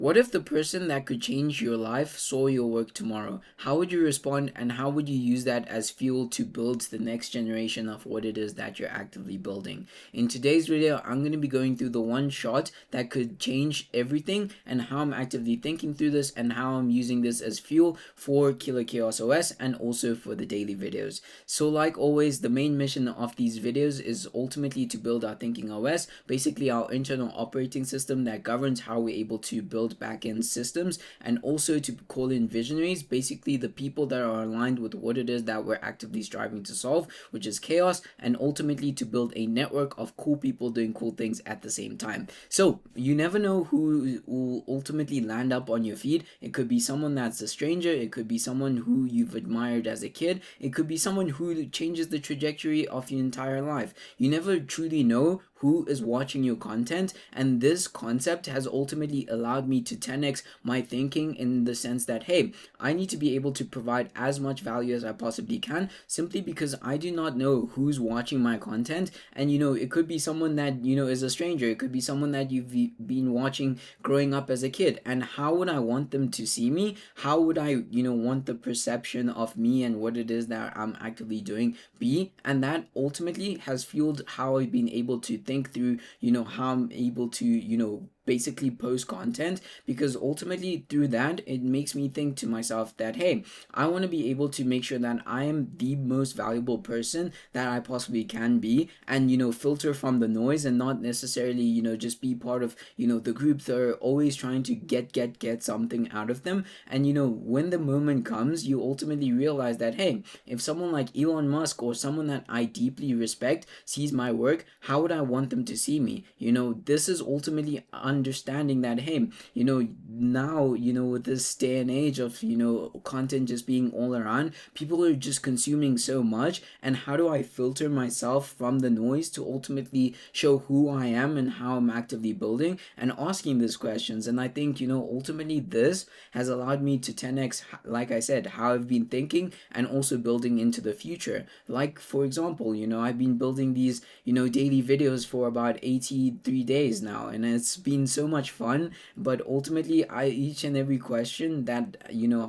What if the person that could change your life saw your work tomorrow? How would you respond, and how would you use that as fuel to build the next generation of what it is that you're actively building? In today's video, I'm going to be going through the one shot that could change everything, and how I'm actively thinking through this, and how I'm using this as fuel for Killer Chaos OS and also for the daily videos. So like always, the main mission of these videos is ultimately to build our thinking OS, basically our internal operating system that governs how we're able to build backend systems, and also to call in visionaries, basically the people that are aligned with what it is that we're actively striving to solve, which is chaos, and ultimately to build a network of cool people doing cool things at the same time. So you never know who will ultimately land up on your feed. It could be someone that's a stranger, it could be someone who you've admired as a kid, it could be someone who changes the trajectory of your entire life. You never truly know who is watching your content, and this concept has ultimately allowed me to 10x my thinking, in the sense that, hey, I need to be able to provide as much value as I possibly can, simply because I do not know who's watching my content. And it could be someone that is a stranger, it could be someone that you've been watching growing up as a kid, and how would I want them to see me? How would I want the perception of me and what it is that I'm actively doing be? And that ultimately has fueled how I've been able to think through how I'm able to basically post content, because ultimately through that it makes me think to myself that, hey, I want to be able to make sure that I am the most valuable person that I possibly can be, and filter from the noise, and not necessarily just be part of the group that are always trying to get something out of them. And when the moment comes, you ultimately realize that, hey, if someone like Elon Musk or someone that I deeply respect sees my work, how would I want them to see me? This is ultimately understanding that, hey, now with this day and age of content just being all around, people are just consuming so much, and how do I filter myself from the noise to ultimately show who I am and how I'm actively building, and asking these questions. And I think ultimately this has allowed me to 10x, like I said, how I've been thinking and also building into the future. Like, for example, I've been building these daily videos for about 83 days now, and it's been so much fun. But ultimately, each and every question that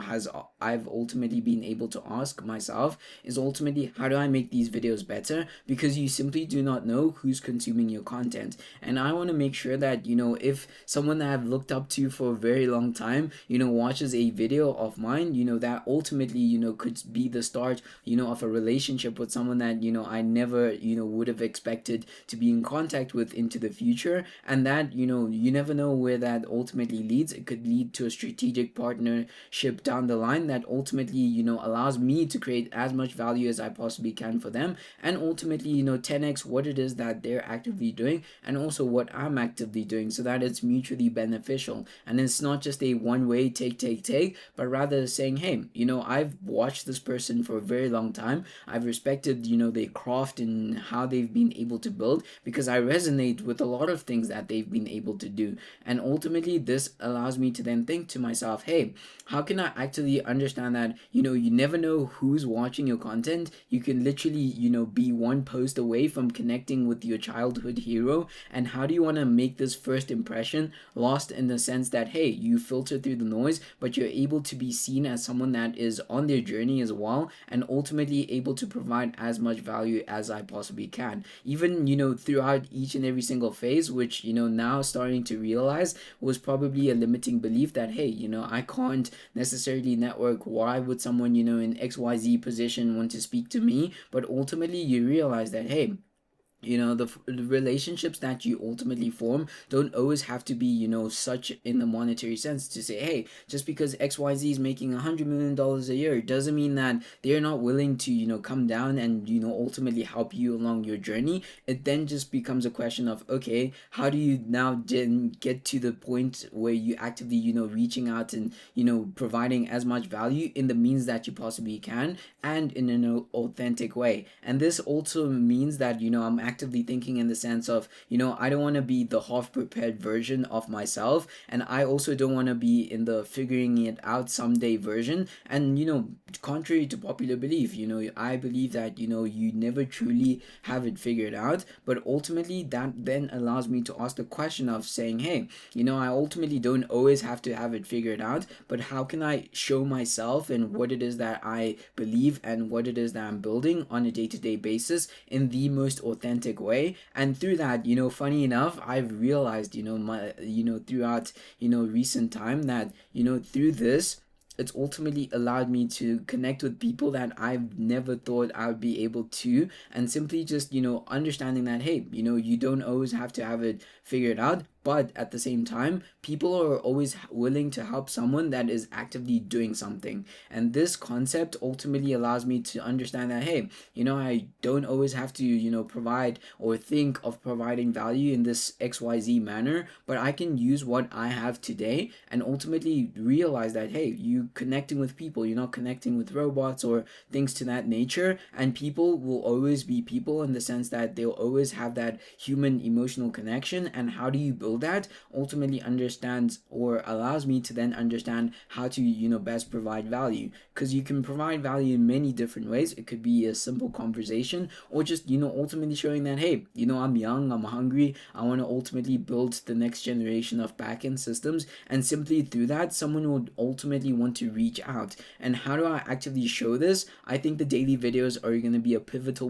has I've ultimately been able to ask myself is ultimately, how do I make these videos better? Because you simply do not know who's consuming your content. And I want to make sure that if someone that I've looked up to for a very long time watches a video of mine, that ultimately could be the start of a relationship with someone that I never would have expected to be in contact with into the future. And that you never know where that ultimately leads. It could lead to a strategic partnership down the line that ultimately allows me to create as much value as I possibly can for them, and ultimately 10x what it is that they're actively doing, and also what I'm actively doing, so that it's mutually beneficial. And it's not just a one way take, but rather saying, hey, I've watched this person for a very long time, I've respected their craft and how they've been able to build, because I resonate with a lot of things that they've been able to do. And ultimately this allows me to then think to myself, hey, how can I actually understand that you never know who's watching your content? You can literally be one post away from connecting with your childhood hero. And how do you want to make this first impression lost, in the sense that, hey, you filter through the noise, but you're able to be seen as someone that is on their journey as well, and ultimately able to provide as much value as I possibly can, even throughout each and every single phase, which now starting to realize was probably a limiting belief, that, hey, I can't necessarily network. Why would someone in XYZ position want to speak to me? But ultimately you realize that, hey, the relationships that you ultimately form don't always have to be such in the monetary sense, to say, hey, just because XYZ is making $100 million a year doesn't mean that they're not willing to come down and ultimately help you along your journey. It then just becomes a question of, okay, how do you now then get to the point where you actively reaching out and providing as much value in the means that you possibly can, and in an authentic way. And this also means that I'm actively thinking in the sense of, I don't want to be the half prepared version of myself, and I also don't want to be in the figuring it out someday version. And contrary to popular belief, I believe that you never truly have it figured out, but ultimately that then allows me to ask the question of saying, hey, I ultimately don't always have to have it figured out, but how can I show myself and what it is that I believe and what it is that I'm building on a day-to-day basis in the most authentic way? And through that, funny enough, I've realized, throughout, recent time that, through this, it's ultimately allowed me to connect with people that I've never thought I would be able to, and simply just understanding that, hey, you don't always have to have it figured out, but at the same time, people are always willing to help someone that is actively doing something. And this concept ultimately allows me to understand that, hey, I don't always have to provide or think of providing value in this XYZ manner, but I can use what I have today and ultimately realize that, hey, you connecting with people, you're not connecting with robots or things to that nature. And people will always be people in the sense that they'll always have that human emotional connection. And how do you build that? Ultimately understands or allows me to then understand how to best provide value, because you can provide value in many different ways. It could be a simple conversation, or just ultimately showing that, hey, I'm young, I'm hungry, I want to ultimately build the next generation of backend systems, and simply through that someone would ultimately want to reach out. And how do I actively show this? I think the daily videos are going to be a pivotal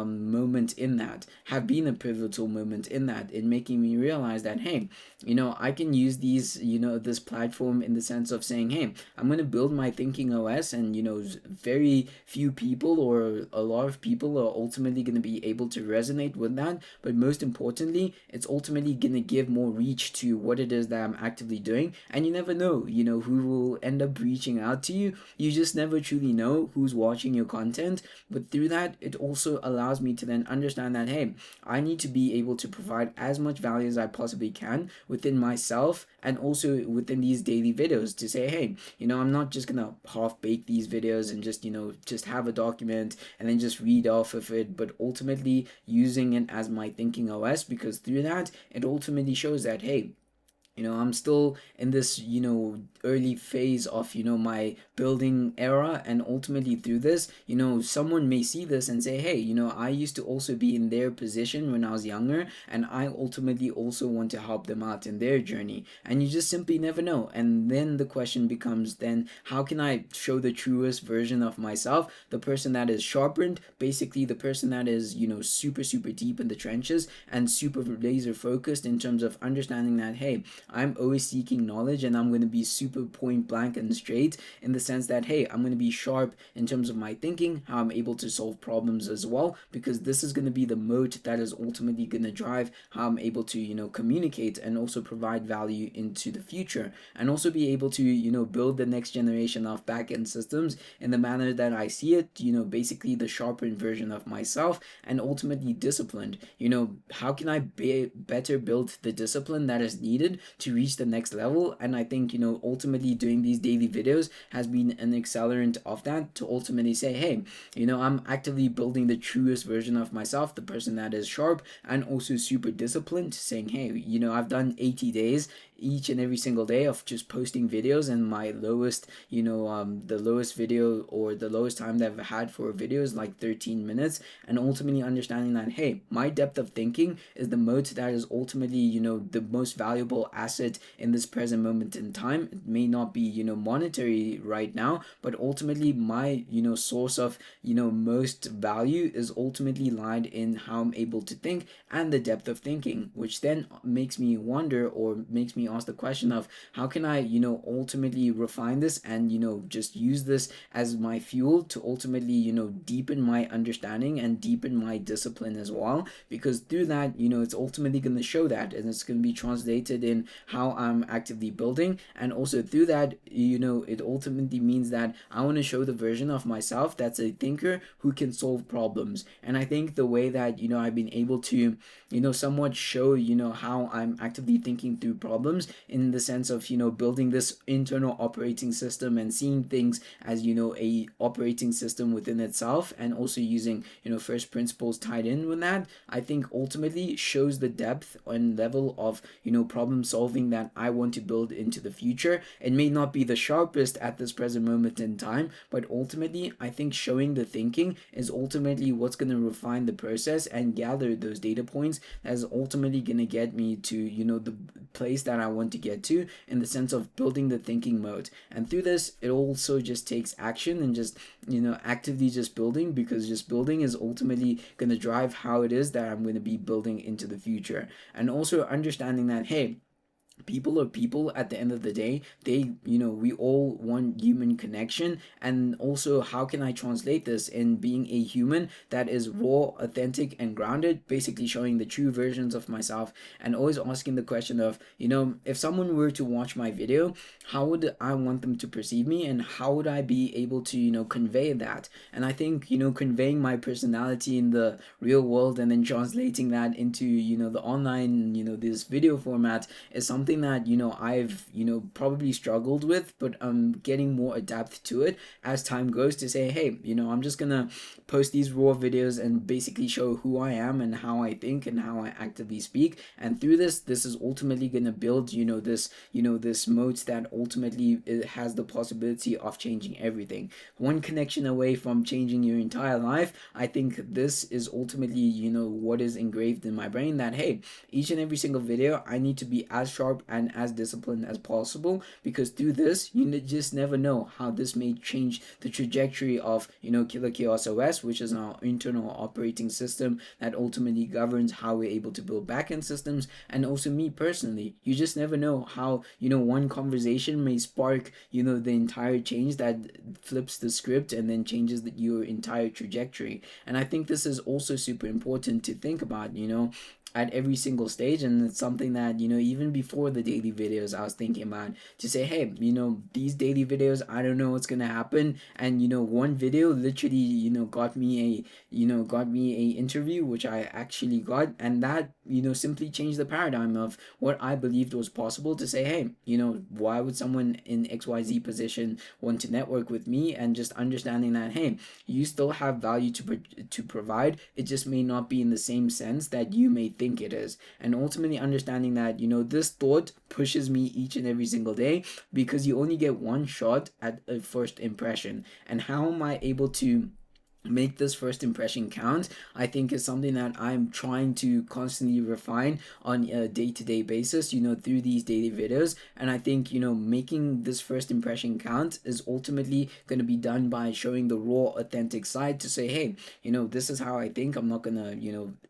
moment in that, have been a pivotal moment in that, in making me realize that, hey, I can use this platform in the sense of saying, hey, I'm going to build my thinking OS, and very few people or a lot of people are ultimately going to be able to resonate with that. But most importantly, it's ultimately going to give more reach to what it is that I'm actively doing. And you never know who will end up reaching out to you. You just never truly know who's watching your content. But through that, it also allows me to then understand that, hey, I need to be able to provide as much value as I possibly can within myself and also within these daily videos, to say, hey, I'm not just gonna half bake these videos and just have a document and then just read off of it, but ultimately using it as my thinking OS, because through that it ultimately shows that, hey, I'm still in this early phase of my building era. And ultimately through this, someone may see this and say, hey, I used to also be in their position when I was younger, and I ultimately also want to help them out in their journey. And you just simply never know. And then the question becomes, then how can I show the truest version of myself, the person that is sharpened, basically the person that is super super deep in the trenches and super laser focused in terms of understanding that, hey, I'm always seeking knowledge, and I'm going to be super point blank and straight in the sense that, hey, I'm going to be sharp in terms of my thinking, how I'm able to solve problems as well, because this is going to be the moat that is ultimately going to drive how I'm able to communicate and also provide value into the future, and also be able to build the next generation of backend systems in the manner that I see it, basically the sharpened version of myself, and ultimately disciplined. How can I better build the discipline that is needed to reach the next level? And I think ultimately doing these daily videos has been an accelerant of that, to ultimately say, hey, I'm actively building the truest version of myself, the person that is sharp and also super disciplined, saying, hey, I've done 80 days each and every single day of just posting videos, and my lowest the lowest video or the lowest time that I've had for a video is like 13 minutes, and ultimately understanding that, hey, my depth of thinking is the moat that is ultimately the most valuable asset in this present moment in time. It may not be monetary right now, but ultimately my source of most value is ultimately lied in how I'm able to think and the depth of thinking, which then makes me wonder or makes me ask the question of how can I ultimately refine this and just use this as my fuel to ultimately deepen my understanding and deepen my discipline as well, because through that it's ultimately going to show that, and it's going to be translated in how I'm actively building. And also through that, it ultimately means that I want to show the version of myself that's a thinker who can solve problems. And I think the way that I've been able to somewhat show how I'm actively thinking through problems, in the sense of building this internal operating system and seeing things as a operating system within itself, and also using first principles tied in with that, I think ultimately shows the depth and level of problem solving that I want to build into the future. It may not be the sharpest at this present moment in time, but ultimately I think showing the thinking is ultimately what's going to refine the process and gather those data points that's ultimately going to get me to the place that I want to get to, in the sense of building the thinking mode. And through this, it also just takes action and just actively just building, because just building is ultimately going to drive how it is that I'm going to be building into the future. And also understanding that, hey, people are people at the end of the day. We all want human connection. And also, how can I translate this in being a human that is raw, authentic, and grounded, basically showing the true versions of myself, and always asking the question of, if someone were to watch my video, how would I want them to perceive me, and how would I be able to convey that? And I think conveying my personality in the real world and then translating that into the online, this video format, is something that I've probably struggled with, but I'm getting more adept to it as time goes, to say, hey, I'm just gonna post these raw videos and basically show who I am and how I think and how I actively speak. And through this is ultimately gonna build this moat that ultimately it has the possibility of changing everything, one connection away from changing your entire life. I think this is ultimately what is engraved in my brain, that hey, each and every single video I need to be as sharp and as disciplined as possible, because through this you just never know how this may change the trajectory of Killer Chaos OS, which is our internal operating system that ultimately governs how we're able to build backend systems. And also me personally, you just never know how one conversation may spark the entire change that flips the script and then changes your entire trajectory. And I think this is also super important to think about at every single stage. And it's something that even before the daily videos I was thinking about, to say, hey, these daily videos, I don't know what's gonna happen. And one video literally got me a interview, which I actually got, and that simply changed the paradigm of what I believed was possible, to say, hey, why would someone in XYZ position want to network with me? And just understanding that, hey, you still have value to provide, it just may not be in the same sense that you may think it is. And ultimately understanding that this thought pushes me each and every single day, because you only get one shot at a first impression. And how am I able to make this first impression count, I think is something that I'm trying to constantly refine on a day-to-day basis through these daily videos. And I think making this first impression count is ultimately going to be done by showing the raw, authentic side, to say, hey, this is how I think. I'm not gonna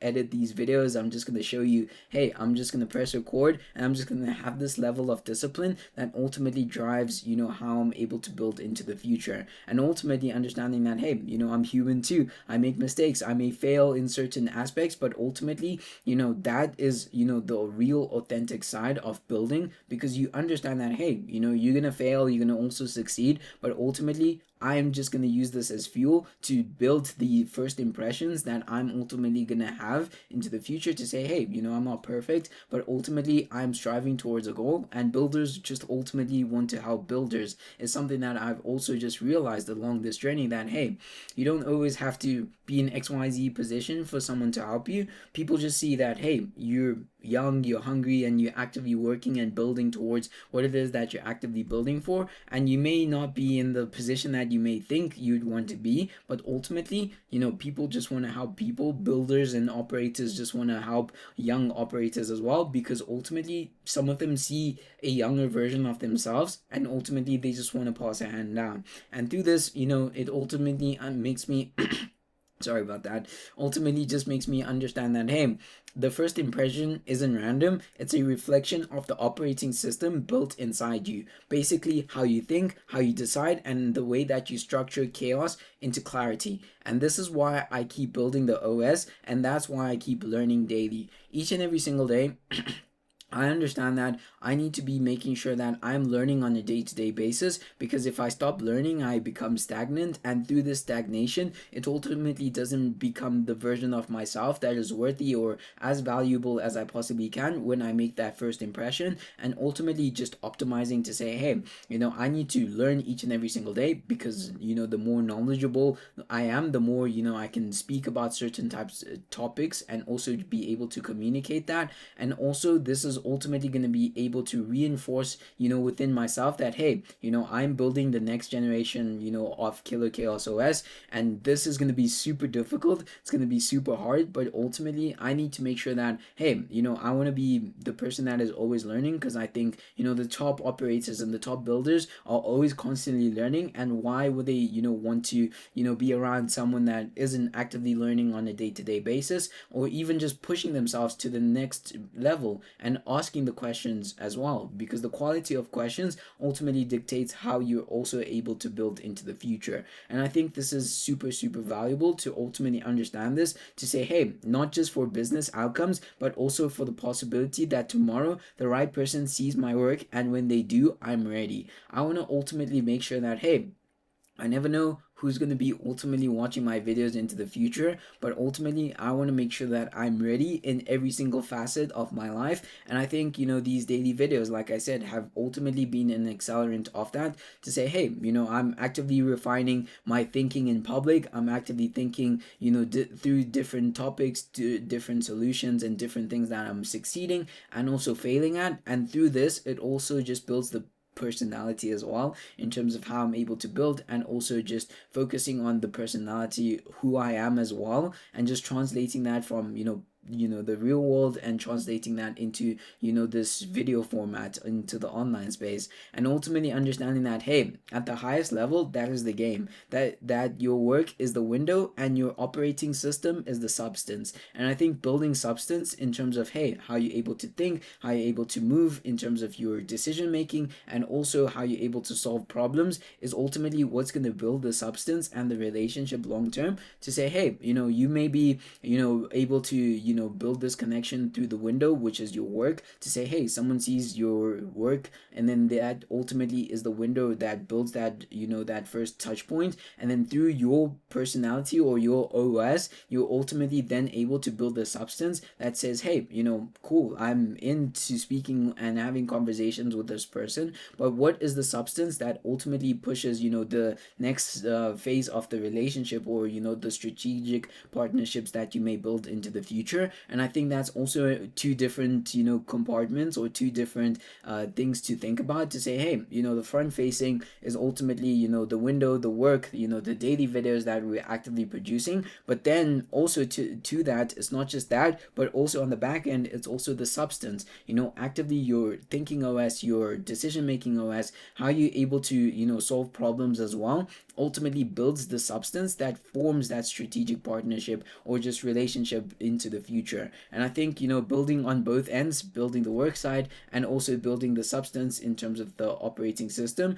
edit these videos. I'm just gonna show you, hey, I'm just gonna press record, and I'm just gonna have this level of discipline that ultimately drives how I'm able to build into the future. And ultimately understanding that, hey, I'm human too. I make mistakes. I may fail in certain aspects, but ultimately, that is, the real authentic side of building, because you understand that, hey, you're gonna fail, you're gonna also succeed, but ultimately, I'm just going to use this as fuel to build the first impressions that I'm ultimately going to have into the future, to say, hey, I'm not perfect, but ultimately I'm striving towards a goal. And builders just ultimately want to help builders is something that I've also just realized along this journey, that, hey, you don't always have to be in XYZ position for someone to help you. People just see that, hey, you're young, you're hungry, and you're actively working and building towards what it is that you're actively building for. And you may not be in the position that you may think you'd want to be, but ultimately, people just want to help people. Builders and operators just want to help young operators as well, because ultimately some of them see a younger version of themselves, and ultimately they just want to pass a hand down. And through this, it ultimately makes me sorry about that, ultimately just makes me understand that, hey, the first impression isn't random. It's a reflection of the operating system built inside you. Basically, how you think, how you decide, and the way that you structure chaos into clarity. And this is why I keep building the OS, and that's why I keep learning daily. Each and every single day, I understand that I need to be making sure that I'm learning on a day to day basis, because if I stop learning, I become stagnant. And through this stagnation, it ultimately doesn't become the version of myself that is worthy or as valuable as I possibly can when I make that first impression. And ultimately, just optimizing to say, hey, I need to learn each and every single day, because, the more knowledgeable I am, the more, I can speak about certain types topics, and also be able to communicate that. And also, this is ultimately going to be able to reinforce, within myself that, hey, I'm building the next generation, of Killer Chaos OS. And this is going to be super difficult, it's going to be super hard, but ultimately I need to make sure that, hey, I want to be the person that is always learning, because I think, the top operators and the top builders are always constantly learning. And why would they, want to, be around someone that isn't actively learning on a day-to-day basis, or even just pushing themselves to the next level and asking the questions as well, because the quality of questions ultimately dictates how you're also able to build into the future. And I think this is super, super valuable to ultimately understand this, to say, hey, not just for business outcomes, but also for the possibility that tomorrow the right person sees my work, and when they do, I'm ready. I want to ultimately make sure that, hey, I never know who's going to be ultimately watching my videos into the future, but ultimately I want to make sure that I'm ready in every single facet of my life. And I think, these daily videos, like I said, have ultimately been an accelerant of that, to say, hey, I'm actively refining my thinking in public. I'm actively thinking, through different topics, to different solutions and different things that I'm succeeding and also failing at. And through this, it also just builds the personality as well, in terms of how I'm able to build, and also just focusing on the personality, who I am as well, and just translating that from, the real world, and translating that into, this video format into the online space. And ultimately understanding that, hey, at the highest level, that is the game, that your work is the window and your operating system is the substance. And I think building substance in terms of, hey, how you're able to think, how you're able to move in terms of your decision making, and also how you're able to solve problems, is ultimately what's going to build the substance and the relationship long term. To say, hey, you may be, able to, build this connection through the window, which is your work, to say, hey, someone sees your work, and then that ultimately is the window that builds that, that first touch point. And then through your personality or your OS, you're ultimately then able to build the substance that says, hey, cool, I'm into speaking and having conversations with this person, but what is the substance that ultimately pushes, the next phase of the relationship, or, the strategic partnerships that you may build into the future. And I think that's also two different, compartments, or two different things to think about, to say, hey, the front facing is ultimately, the window, the work, the daily videos that we're actively producing. But then also to that, it's not just that, but also on the back end, it's also the substance, actively your thinking OS, your decision making OS, how you able to, solve problems as well, ultimately builds the substance that forms that strategic partnership or just relationship into the future. And I think, building on both ends, building the work side and also building the substance in terms of the operating system,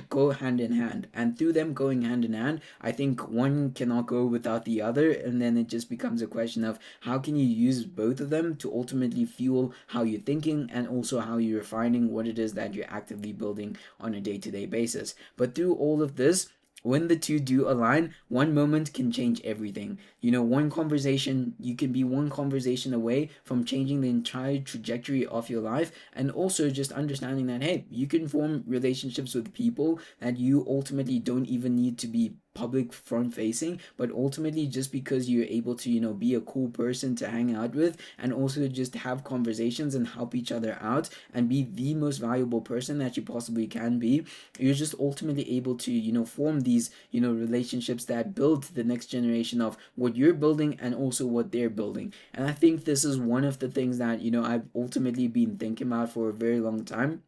go hand in hand. And through them going hand in hand, I think one cannot go without the other. And then it just becomes a question of how can you use both of them to ultimately fuel how you're thinking, and also how you're refining what it is that you're actively building on a day-to-day basis. But through all of this, when the two do align, one moment can change everything. One conversation, you can be one conversation away from changing the entire trajectory of your life. And also just understanding that, hey, you can form relationships with people that you ultimately don't even need to be public front facing, but ultimately just because you're able to, be a cool person to hang out with, and also just have conversations and help each other out, and be the most valuable person that you possibly can be, you're just ultimately able to, form these, relationships that build the next generation of what you're building, and also what they're building. And I think this is one of the things that, I've ultimately been thinking about for a very long time,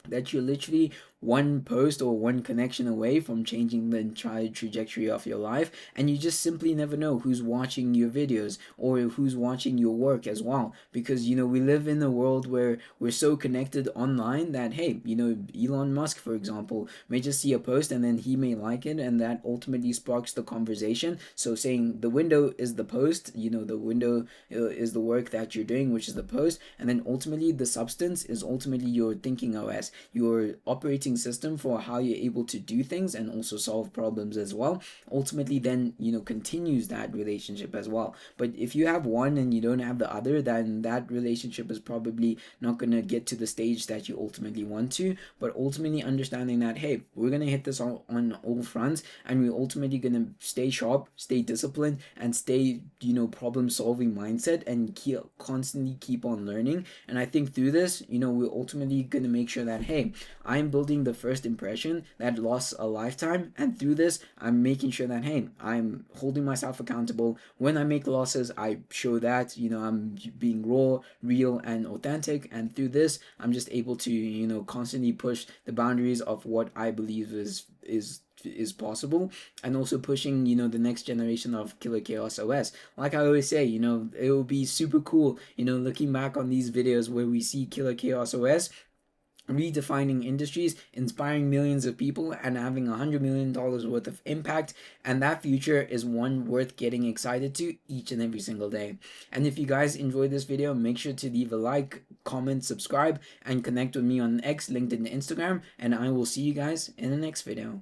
that you're literally one post or one connection away from changing the entire trajectory of your life, and you just simply never know who's watching your videos or who's watching your work as well, because we live in a world where we're so connected online that, hey, Elon Musk, for example, may just see a post and then he may like it, and that ultimately sparks the conversation. So saying the window is the post, the window is the work that you're doing, which is the post, and then ultimately the substance is ultimately your thinking OS, your operating system for how you're able to do things and also solve problems as well. Ultimately, then continues that relationship as well. But if you have one and you don't have the other, then that relationship is probably not going to get to the stage that you ultimately want to. But ultimately understanding that, hey, we're going to hit this on all fronts, and we're ultimately going to stay sharp, stay disciplined, and stay problem solving mindset, and constantly keep on learning. And I think through this, we're ultimately going to make sure that, hey, I'm building the first impression that lasts a lifetime, and through this I'm making sure that, hey, I'm holding myself accountable. When I make losses, I show that I'm being raw, real, and authentic, and through this I'm just able to constantly push the boundaries of what I believe is possible, and also pushing the next generation of Killer Chaos OS. Like I always say, it will be super cool looking back on these videos where we see Killer Chaos OS redefining industries, inspiring millions of people, and having $100 million worth of impact. And that future is one worth getting excited to each and every single day. And if you guys enjoyed this video, make sure to leave a like, comment, subscribe, and connect with me on X, LinkedIn, and Instagram. And I will see you guys in the next video.